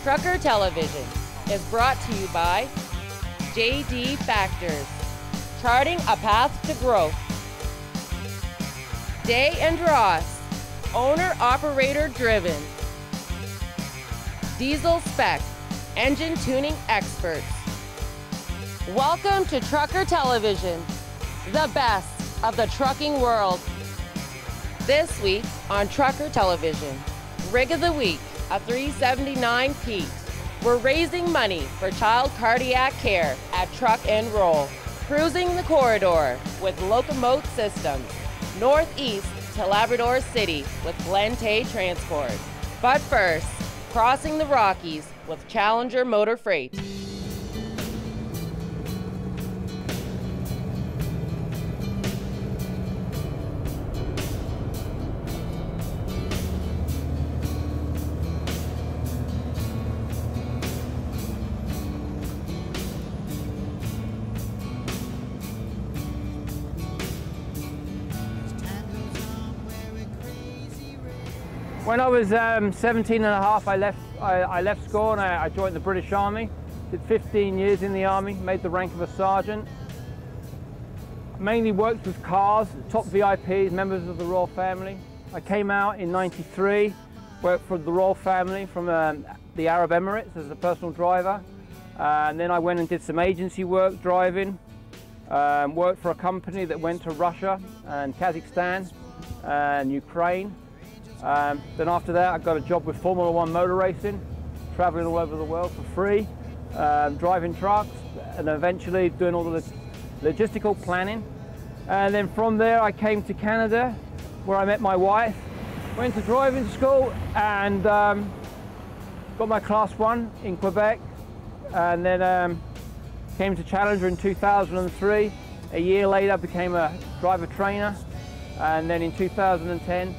Trucker Television is brought to you by JD Factors, charting a path to growth. Day and Ross, owner-operator driven. Diesel Spec, engine tuning experts. Welcome to Trucker Television, the best of the trucking world. This week on Trucker Television, Rig of the Week, a 379 Pete. We're raising money for child cardiac care at TruckNRoll. Cruising the corridor with Locomote systems. Northeast to Labrador City with Glen Transport. But first, crossing the Rockies with Challenger Motor Freight. When I was 17 and a half, I left school and I joined the British Army. Did 15 years in the Army, made the rank of a sergeant. Mainly worked with cars, top VIPs, members of the royal family. I came out in '93, worked for the royal family from the Arab Emirates as a personal driver. And then I went and did some agency work driving. Worked for a company that went to Russia and Kazakhstan and Ukraine. Then after that, I got a job with Formula One motor racing, traveling all over the world for free, driving trucks, and eventually doing all the logistical planning. And then from there, I came to Canada, where I met my wife, went to driving school, and got my Class 1 in Quebec, and then came to Challenger in 2003. A year later, became a driver trainer, and then in 2010,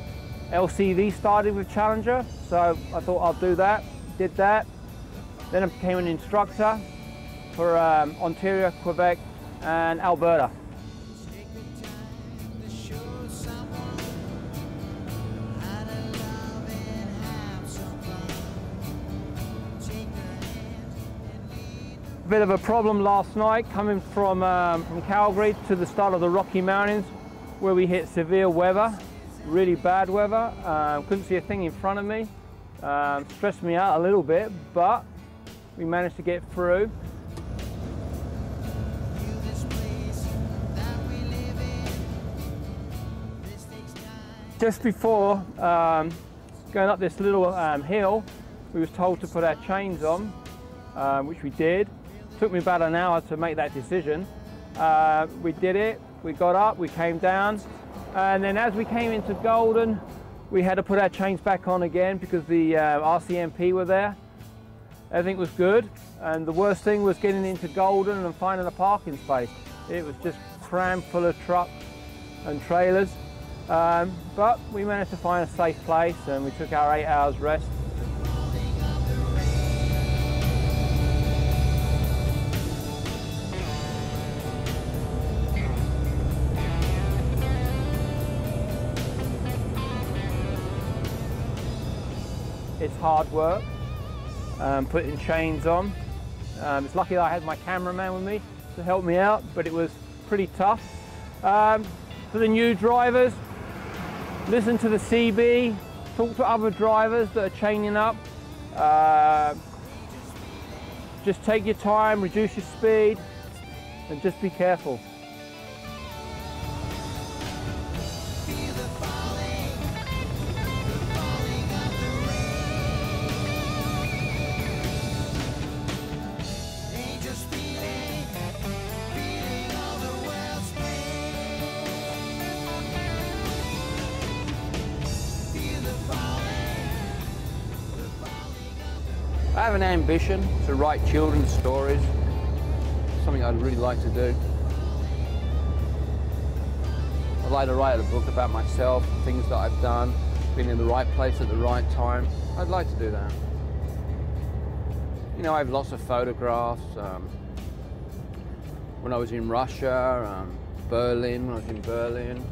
LCV started with Challenger, so I thought I'll do that, did that. Then I became an instructor for Ontario, Quebec and Alberta. Bit of a problem last night coming from Calgary to the start of the Rocky Mountains, where we hit severe weather. Really bad weather, couldn't see a thing in front of me, stressed me out a little bit, but we managed to get through. Just before going up this little hill, we was told to put our chains on, which we did. Took me about an hour to make that decision. We did it, we got up, we came down. And then as we came into Golden, we had to put our chains back on again because the RCMP were there. Everything was good. And the worst thing was getting into Golden and finding a parking space. It was just crammed full of trucks and trailers. But we managed to find a safe place and we took our 8 hours rest. It's hard work, putting chains on. It's lucky that I had my cameraman with me to help me out, but it was pretty tough. For the new drivers, listen to the CB, talk to other drivers that are chaining up. Just take your time, reduce your speed, and just be careful. I have an ambition to write children's stories, something I'd really like to do. I'd like to write a book about myself, things that I've done, been in the right place at the right time. I'd like to do that. You know, I have lots of photographs. When I was in Russia, Berlin, when I was in Berlin.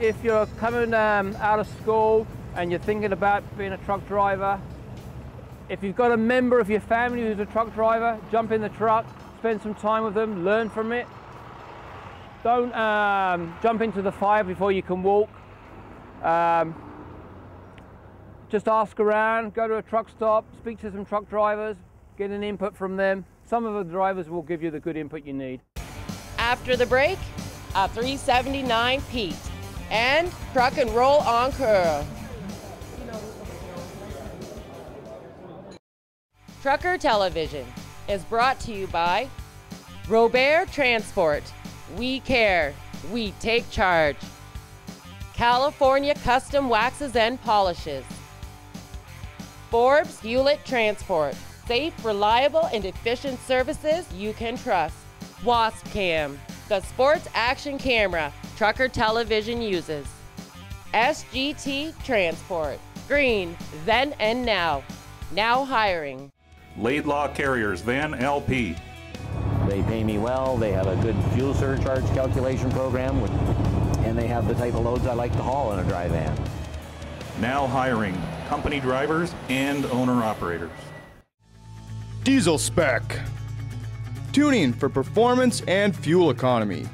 If you're coming out of school and you're thinking about being a truck driver, if you've got a member of your family who's a truck driver, jump in the truck, spend some time with them, learn from it. Don't jump into the fire before you can walk. Just ask around, go to a truck stop, speak to some truck drivers, get an input from them. Some of the drivers will give you the good input you need. After the break, a 379 Pete and Truck and Roll on Coeur. Trucker Television is brought to you by Robert Transport. We care, we take charge. California Custom Waxes and Polishes. Forbes Hewlett Transport. Safe, reliable, and efficient services you can trust. Wasp Cam, the sports action camera Trucker Television uses. SGT Transport. Green, then and now. Now hiring. Laidlaw Carriers, Van LP. They pay me well, they have a good fuel surcharge calculation program, and they have the type of loads I like to haul in a dry van. Now hiring company drivers and owner-operators. Diesel Spec. Tuning for performance and fuel economy.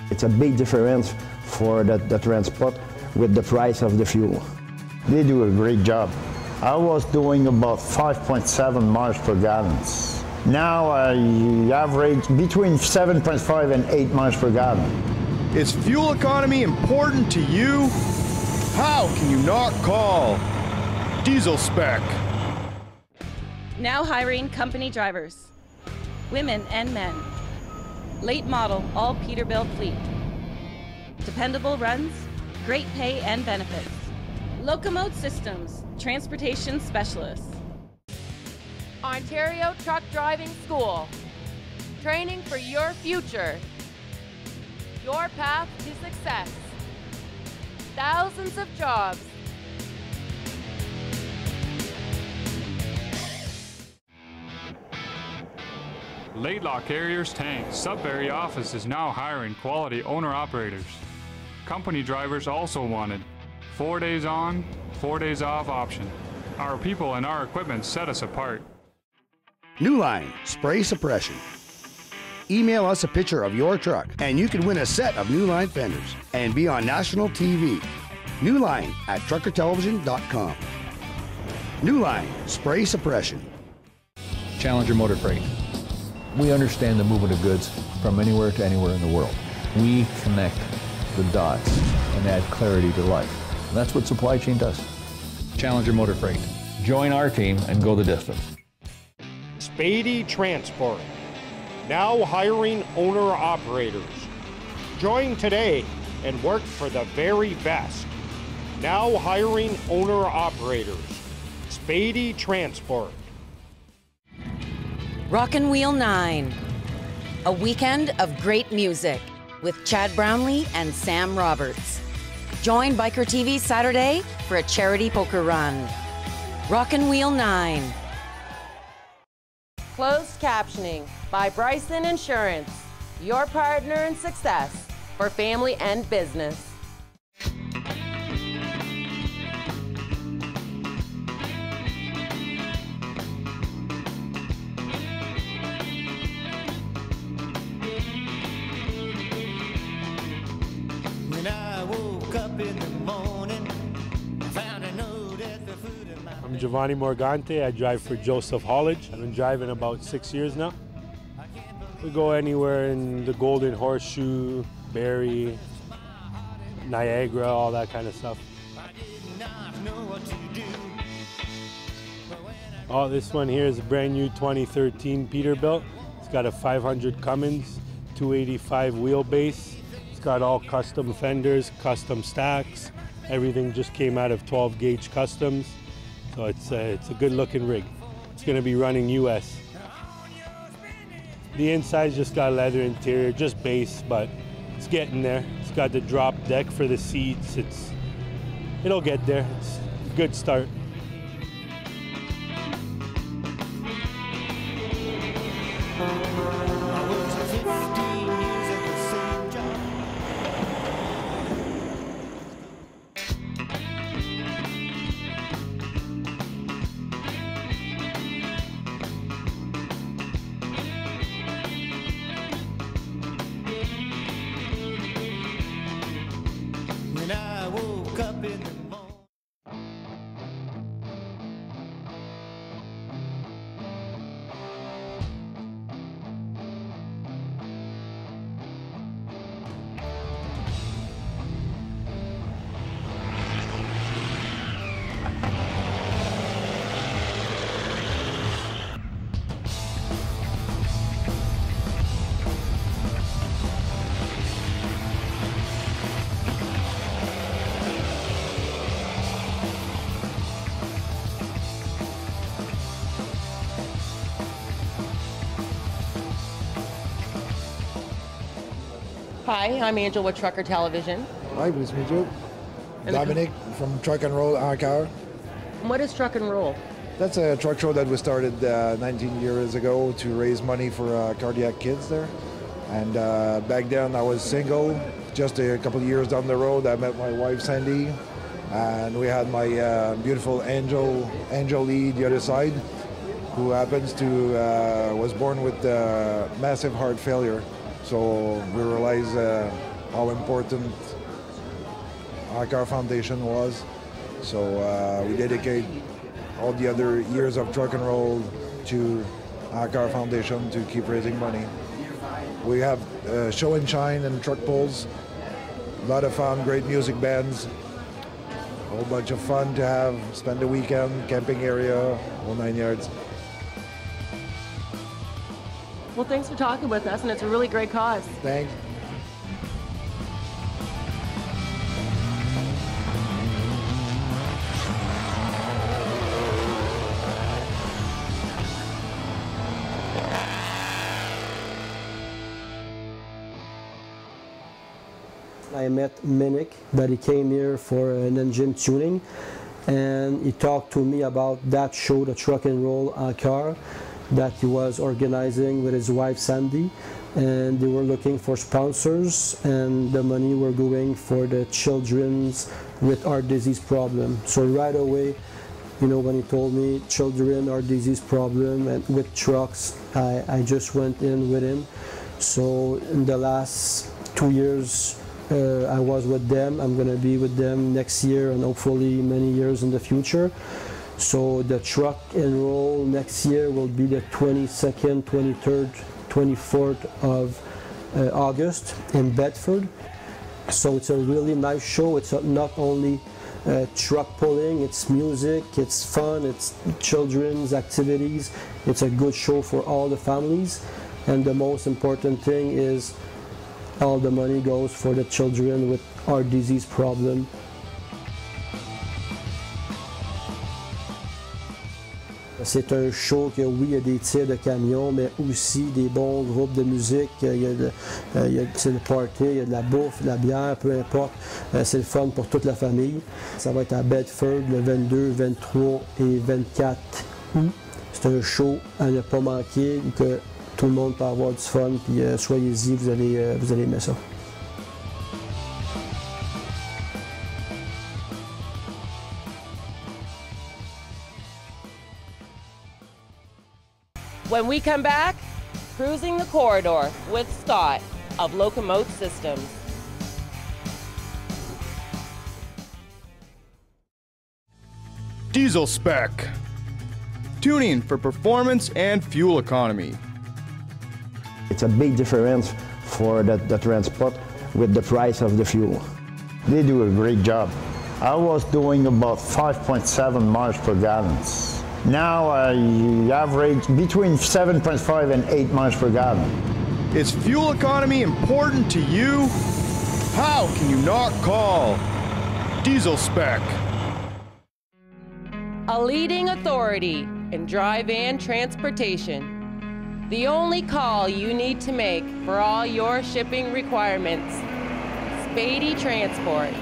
It's a big difference for the transport with the price of the fuel. They do a great job. I was doing about 5.7 miles per gallon. Now I average between 7.5 and 8 miles per gallon. Is fuel economy important to you? How can you not call Diesel Spec? Now hiring company drivers, women and men. Late model, all Peterbilt fleet. Dependable runs, great pay and benefits. Locomote Systems, transportation specialists. Ontario Truck Driving School. Training for your future. Your path to success. Thousands of jobs. Laidlaw Carriers Tank Sudbury office is now hiring quality owner-operators. Company drivers also wanted. 4 days on, 4 days off option. Our people and our equipment set us apart. New Line Spray Suppression. Email us a picture of your truck and you can win a set of New Line fenders and be on national TV. New Line at TruckerTelevision.com. New Line Spray Suppression. Challenger Motor Freight. We understand the movement of goods from anywhere to anywhere in the world. We connect the dots and add clarity to life. And that's what supply chain does. Challenger Motor Freight. Join our team and go the distance. Spady Transport. Now hiring owner-operators. Join today and work for the very best. Now hiring owner-operators. Spady Transport. Rockin' Wheel 9. A weekend of great music with Chad Brownlee and Sam Roberts. Join Biker TV Saturday for a charity poker run. Rockin' Wheel 9. Closed captioning by Bryson Insurance. Your partner in success for family and business. When I woke up in the morning, I found a note at the foot of my bed. I'm Giovanni Morgante. I drive for Joseph Hollage. I've been driving about 6 years now. We go anywhere in the Golden Horseshoe, Barrie, Niagara, all that kind of stuff. Oh, this one here is a brand new 2013 Peterbilt. It's got a 500 Cummins, 285 wheelbase. It's got all custom fenders, custom stacks. Everything just came out of 12 gauge customs. So it's a good looking rig. It's gonna be running US. The inside's just got a leather interior, just base, but it's getting there. It's got the drop deck for the seats. It'll get there. It's a good start. Hi, I'm Angel with Trucker Television. Hi, nice to meet you. And Dominic from TruckNRoll en Coeur. What is TruckNRoll? That's a truck show that we started 19 years ago to raise money for cardiac kids there. And back then I was single. Just a couple of years down the road, I met my wife Sandy, and we had my beautiful Angel Lee the other side, who happens to was born with massive heart failure. So we realized how important our foundation was. So we dedicate all the other years of TruckNRoll to our foundation to keep raising money. We have show and shine and truck pulls, a lot of fun, great music bands, a whole bunch of fun to have, spend the weekend, camping area, whole 9 yards. Well, thanks for talking with us, and it's a really great cause. Thanks. I met Minik, that he came here for an engine tuning, and he talked to me about that show, the TruckNRoll en Coeur, that he was organizing with his wife Sandy, and they were looking for sponsors, and the money were going for the children's with heart disease problem. So right away, you know, when he told me children heart disease problem and with trucks, I just went in with him. So in the last 2 years, I was with them. I'm going to be with them next year and hopefully many years in the future. So the TruckNRoll next year will be the 22nd, 23rd, 24th of August in Bedford. So it's a really nice show. It's not only truck pulling, it's music, it's fun, it's children's activities. It's a good show for all the families. And the most important thing is all the money goes for the children with heart disease problem. C'est un show que oui, il y a des tirs de camions, mais aussi des bons groupes de musique. Il y a le party, il y a de la bouffe, de la bière, peu importe. C'est le fun pour toute la famille. Ça va être à Bedford le 22, 23 et 24 août. C'est un show à ne pas manquer, que tout le monde peut avoir du fun, puis soyez-y, vous allez aimer ça. When we come back, cruising the corridor with Scott of Locomote Systems. Diesel spec. Tuning for performance and fuel economy. It's a big difference for the transport with the price of the fuel. They do a great job. I was doing about 5.7 miles per gallon. Now I average between 7.5 and 8 miles per gallon. Is fuel economy important to you? How can you not call Diesel Spec? A leading authority in dry van transportation. The only call you need to make for all your shipping requirements. Spady Transport,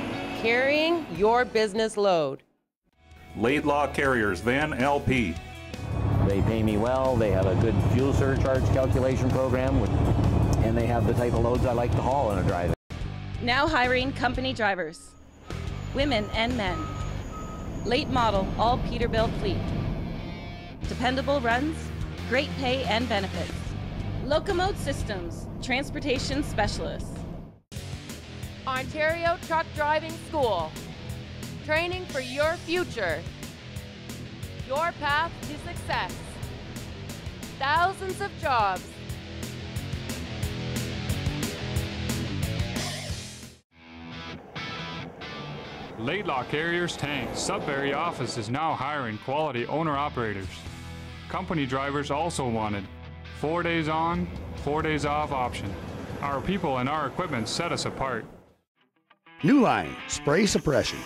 carrying your business load. Laidlaw Carriers, Van LP. They pay me well, they have a good fuel surcharge calculation program, and they have the type of loads I like to haul in a drive. Now hiring company drivers, women and men. Late model, all Peterbilt fleet. Dependable runs, great pay and benefits. Locomote Systems, transportation specialists. Ontario Truck Driving School. Training for your future. Your path to success. Thousands of jobs. Laidlaw Carriers Tank Sudbury office is now hiring quality owner-operators. Company drivers also wanted. 4 days on, 4 days off option. Our people and our equipment set us apart. New Line Spray Suppression.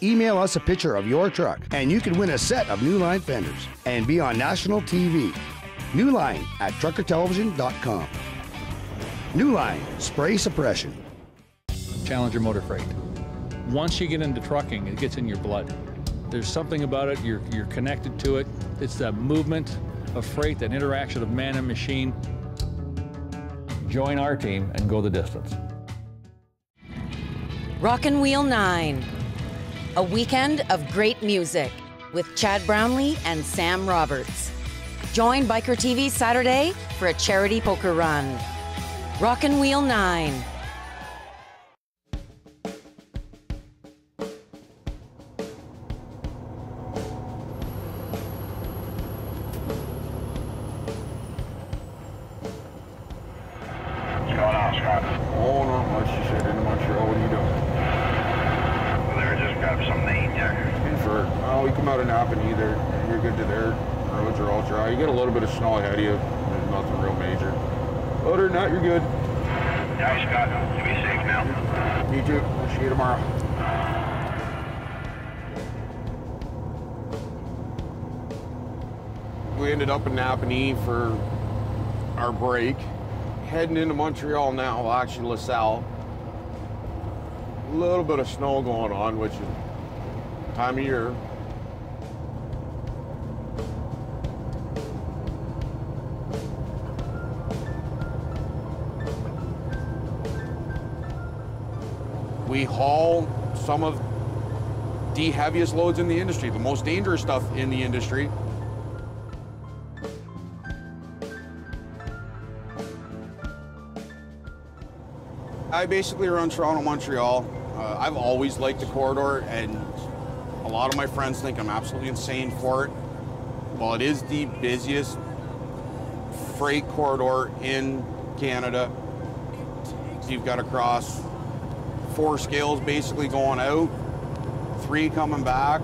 Email us a picture of your truck and you can win a set of New Line fenders and be on national TV. New Line at TruckerTelevision.com. New Line Spray Suppression. Challenger Motor Freight. Once you get into trucking, it gets in your blood. There's something about it, you're connected to it. It's that movement of freight, that interaction of man and machine. Join our team and go the distance. Rockin' Wheel 9, a weekend of great music with Chad Brownlee and Sam Roberts. Join Biker TV Saturday for a charity poker run. Rockin' Wheel 9. Oh, not much. She said in Montreal. What are you doing? Well, there, just grab something to eat there. Sure. Oh, we come out of Napanee there. You're good to there. Roads are all dry. You get a little bit of snow ahead of you. There's nothing real major. Other than that, you're good. Yeah, Scott. You be safe now. You too. We'll see you tomorrow. We ended up in Napanee for our break. Heading into Montreal now, well, actually LaSalle. A little bit of snow going on, which is time of year. We haul some of the heaviest loads in the industry, the most dangerous stuff in the industry. I basically run Toronto, Montreal. I've always liked the corridor, and a lot of my friends think I'm absolutely insane for it. Well, it is the busiest freight corridor in Canada. You've got across 4 scales basically going out, 3 coming back.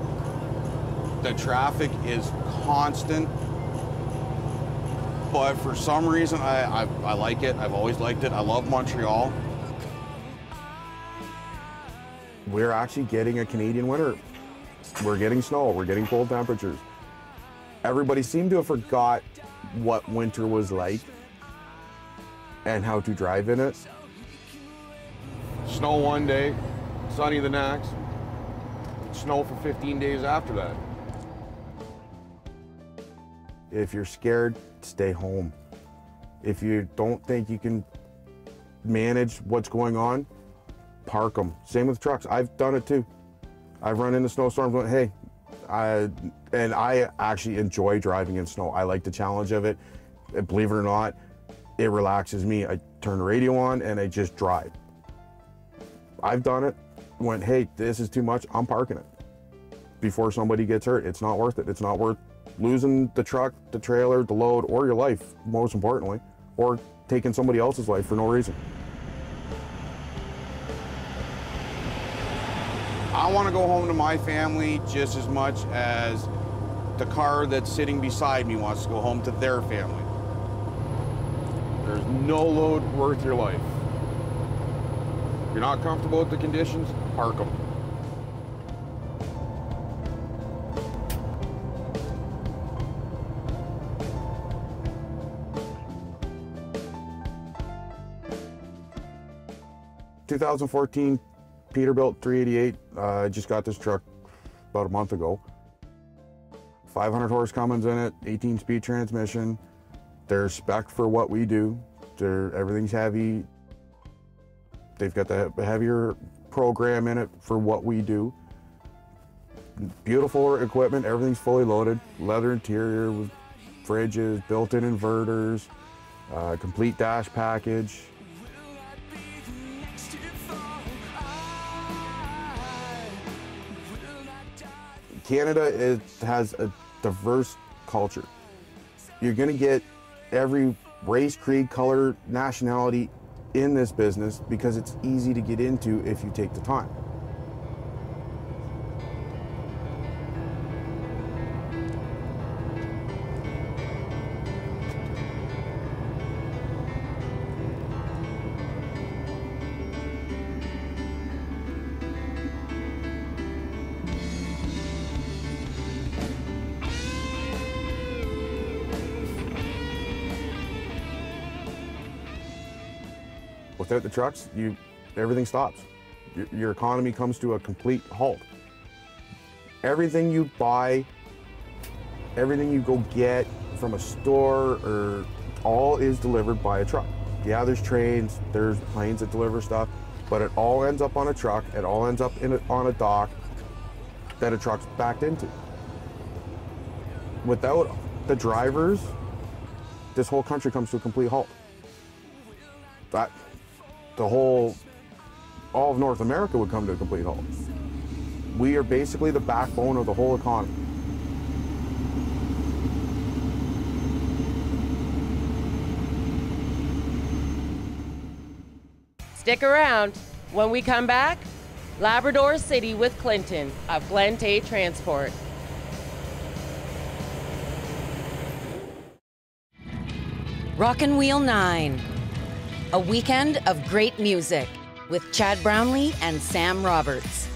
The traffic is constant. But for some reason, I like it. I've always liked it. I love Montreal. We're actually getting a Canadian winter. We're getting snow, we're getting cold temperatures. Everybody seemed to have forgot what winter was like and how to drive in it. Snow one day, sunny the next, snow for 15 days after that. If you're scared, stay home. If you don't think you can manage what's going on, park them. Same with trucks. I've done it too. I've run into snowstorms and went, hey, I actually enjoy driving in snow. I like the challenge of it. Believe it or not, it relaxes me. I turn the radio on and I just drive. I've done it. Went, hey, this is too much. I'm parking it before somebody gets hurt. It's not worth it. It's not worth losing the truck, the trailer, the load, or your life, most importantly, or taking somebody else's life for no reason. I want to go home to my family just as much as the car that's sitting beside me wants to go home to their family. There's no load worth your life. If you're not comfortable with the conditions, park them. ...2014 Peterbilt 388. I just got this truck about a month ago. 500 horse Cummins in it, 18-speed transmission. They're spec'd for what we do. Everything's heavy. They've got the heavier program in it for what we do. Beautiful equipment, everything's fully loaded. Leather interior with fridges, built-in inverters, complete dash package. Canada has a diverse culture. You're going to get every race, creed, color, nationality in this business because it's easy to get into if you take the time. Without the trucks, everything stops. Your economy comes to a complete halt. Everything you buy, everything you go get from a store, or all is delivered by a truck. Yeah, there's trains, there's planes that deliver stuff, but it all ends up on a truck. It all ends up on a dock that a truck's backed into. Without the drivers, this whole country comes to a complete halt. All of North America would come to a complete halt. We are basically the backbone of the whole economy. Stick around. When we come back, Labrador City with Clinton of Glen Transport. Rockin' Wheel 9. A weekend of great music with Chad Brownlee and Sam Roberts.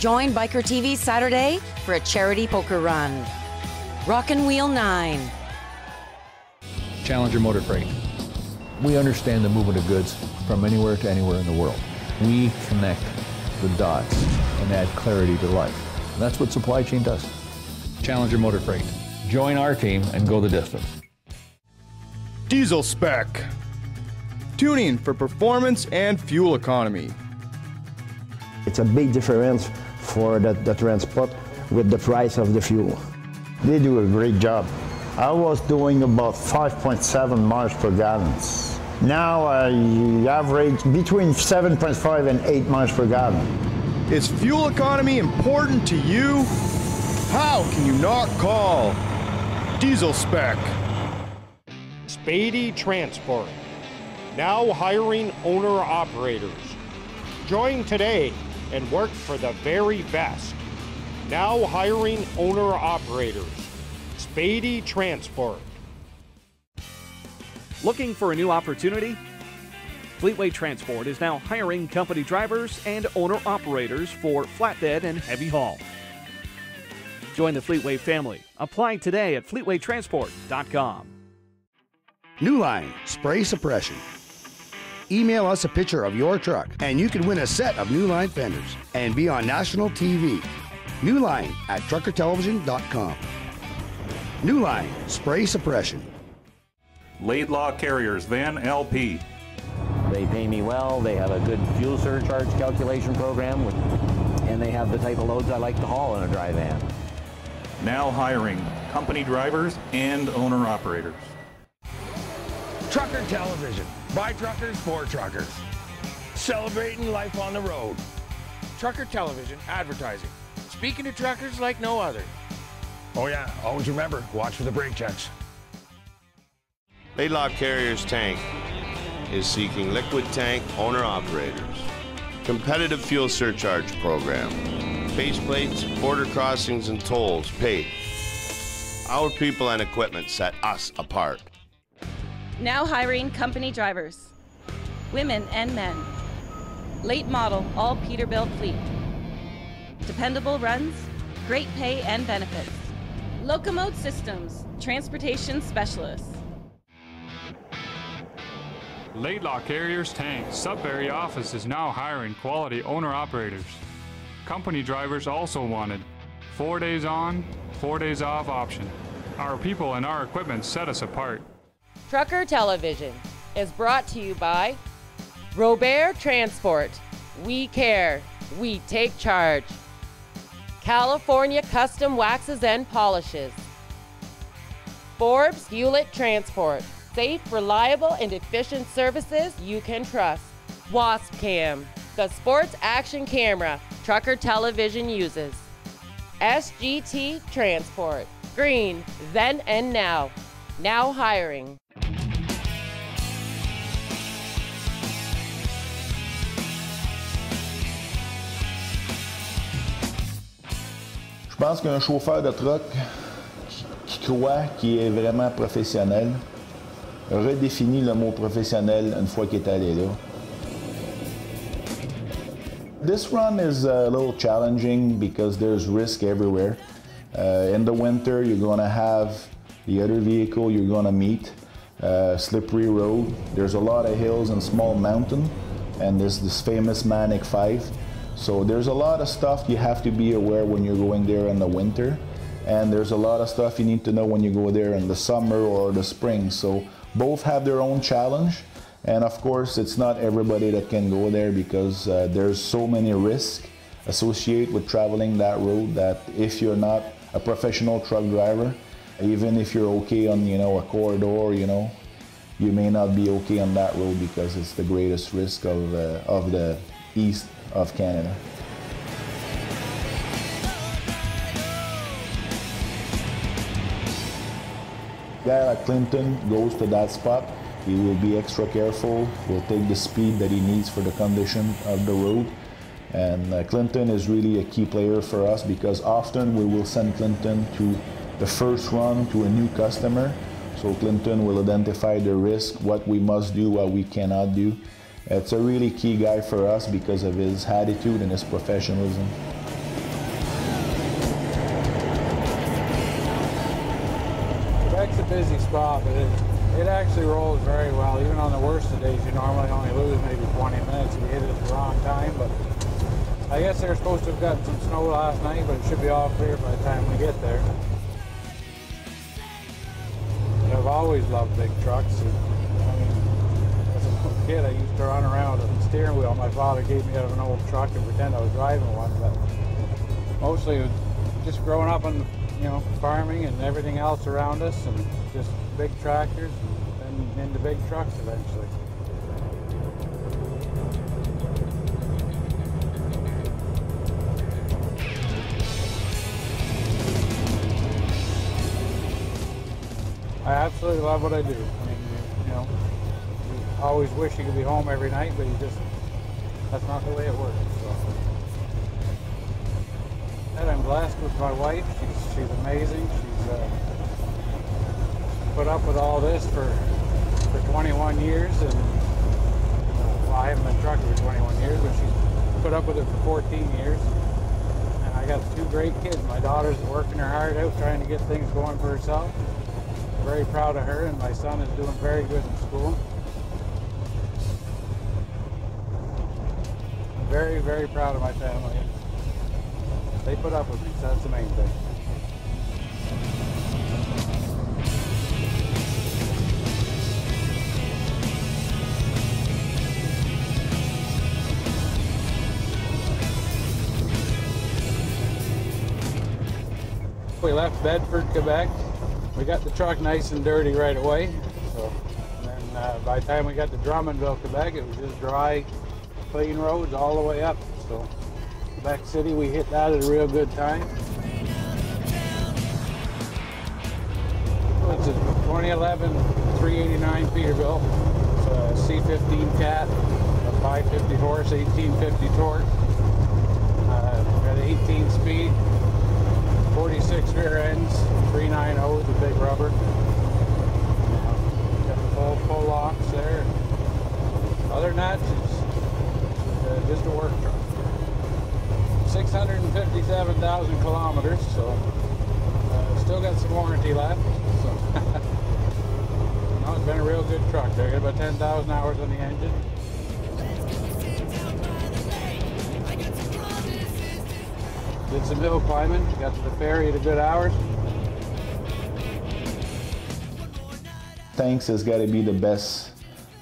Join Biker TV Saturday for a charity poker run. Rockin' Wheel 9. Challenger Motor Freight. We understand the movement of goods from anywhere to anywhere in the world. We connect the dots and add clarity to life. And that's what supply chain does. Challenger Motor Freight. Join our team and go the distance. Diesel Spec. Tuning for performance and fuel economy. It's a big difference for the transport with the price of the fuel. They do a great job. I was doing about 5.7 miles per gallon. Now I average between 7.5 and 8 miles per gallon. Is fuel economy important to you? How can you not call Diesel Spec? Spady Transport, now hiring owner-operators. Join today and work for the very best. Now hiring owner-operators. Spady Transport. Looking for a new opportunity? Fleetway Transport is now hiring company drivers and owner-operators for flatbed and heavy haul. Join the Fleetway family. Apply today at fleetwaytransport.com. New Line Spray Suppression. Email us a picture of your truck and you can win a set of New Line fenders and be on national TV. New Line at TRUCKERTELEVISION.com. New Line Spray Suppression. Laidlaw Carriers Van LP. They pay me well, they have a good fuel surcharge calculation program, and they have the type of loads I like to haul in a dry van. Now hiring company drivers and owner-operators. Trucker Television, by truckers for truckers. Celebrating life on the road. Trucker Television advertising. Speaking to truckers like no other. Oh yeah, always remember, watch for the brake checks. Laidlaw Carriers Tank is seeking liquid tank owner-operators. Competitive fuel surcharge program. Base plates, border crossings, and tolls paid. Our people and equipment set us apart. Now hiring company drivers, women and men. Late model, all Peterbilt fleet. Dependable runs, great pay and benefits. Locomote Systems, transportation specialists. Laidlaw Carriers Tank Sudbury office is now hiring quality owner-operators. Company drivers also wanted. 4 days on, 4 days off option. Our people and our equipment set us apart. Trucker Television is brought to you by Robert Transport. We care. We take charge. California Custom Waxes and Polishes. Forbes Hewlett Transport. Safe, reliable, and efficient services you can trust. Wasp Cam, the sports action camera Trucker Television uses. SGT Transport. Green, then and now. Now hiring. Je pense qu'un chauffeur de truck qui croit qu'il est vraiment professionnel redéfinit le mot professionnel une fois qu'il est allé là. This run is a little challenging because there's risk everywhere. In the winter, you're going to have the other vehicle you're going to meet. slippery road. There's a lot of hills and small mountain, and there's this famous Manic 5. So there's a lot of stuff you have to be aware when you're going there in the winter, and there's a lot of stuff you need to know when you go there in the summer or the spring. So both have their own challenge, and of course it's not everybody that can go there because there's so many risks associated with traveling that road that if you're not a professional truck driver, even if you're okay on, you know, a corridor, you know, you may not be okay on that road because it's the greatest risk of the east of Canada. A guy like Clinton goes to that spot, he will be extra careful, will take the speed that he needs for the condition of the road. And Clinton is really a key player for us because often we will send Clinton to the first run to a new customer. So Clinton will identify the risk, what we must do, what we cannot do. It's a really key guy for us because of his attitude and his professionalism. Quebec's a busy spot, but it actually rolls very well. Even on the worst of days, you normally only lose maybe 20 minutes if you hit it at the wrong time. But I guess they're supposed to have gotten some snow last night, but it should be all clear by the time we get there. But I've always loved big trucks. I mean, as a little kid, I used to run around with a steering wheel my father gave me out of an old truck and pretend I was driving one. But mostly just growing up on, you know, farming and everything else around us, and just big tractors, and then into big trucks eventually. I absolutely love what I do. I mean, you know, you always wish you could be home every night, but that's not the way it works. So. And I'm blessed with my wife. She's amazing. She's put up with all this for 21 years, and well, I haven't been trucking for 21 years, but she's put up with it for 14 years. And I got 2 great kids. My daughter's working her heart out, trying to get things going for herself. Very proud of her, and my son is doing very good in school. I'm very, very proud of my family. They put up with me, so that's the main thing. We left Bedford, Quebec. We got the truck nice and dirty right away. So, and then by the time we got to Drummondville, Quebec, it was just dry, clean roads all the way up. So Quebec City, we hit that at a real good time. It's a 2011 389 Peterbilt. It's a C15 Cat, a 550 horse, 1850 torque. Got an 18 speed. 46 rear ends, 390 with the big rubber. Got the full locks there. Other than that, it's just a work truck. 657,000 kilometers, so still got some warranty left. So no, it's been a real good truck. There, got about 10,000 hours on the engine. Did some hill climbing, got to the ferry at a good hour. Tanks has got to be the best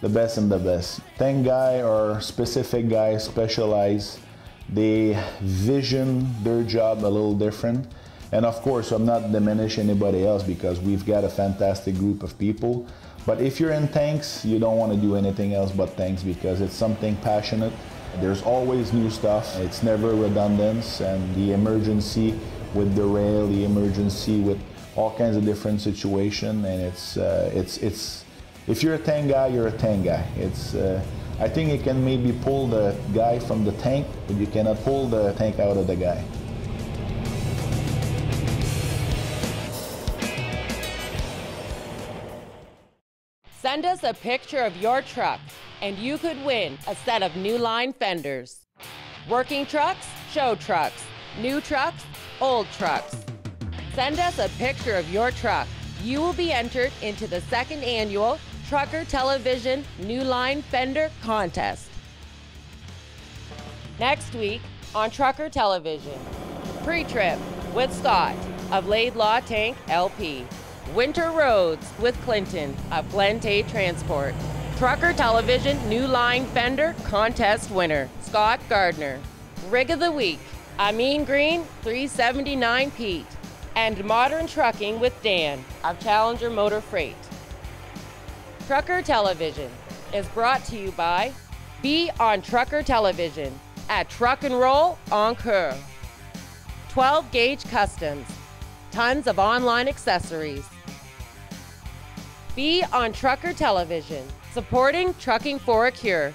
and the best. Tank guy or specific guys specialize. They vision their job a little different. And of course, I'm not diminishing anybody else because we've got a fantastic group of people. But if you're in tanks, you don't want to do anything else but tanks because it's something passionate. There's always new stuff. It's never redundant, and the emergency with the rail, the emergency with all kinds of different situations, and it's if you're a tank guy, you're a tank guy. I think you can maybe pull the guy from the tank, but you cannot pull the tank out of the guy. Send us a picture of your truck and you could win a set of new line fenders. Working trucks, show trucks, new trucks, old trucks. Send us a picture of your truck. You will be entered into the second annual Trucker Television New Line Fender Contest. Next week on Trucker Television, pre-trip with Scott of Laidlaw Tank LP. Winter roads with Clinton of Glen Transport. Trucker Television New Line Fender Contest winner, Scott Gardner. Rig of the Week, a Mean Green 379 Pete. And Modern Trucking with Dan of Challenger Motor Freight. Trucker Television is brought to you by Be on Trucker Television at TruckNRoll on Coeur. 12 Gauge Customs, tons of online accessories. Be on Trucker Television, supporting trucking for a cure.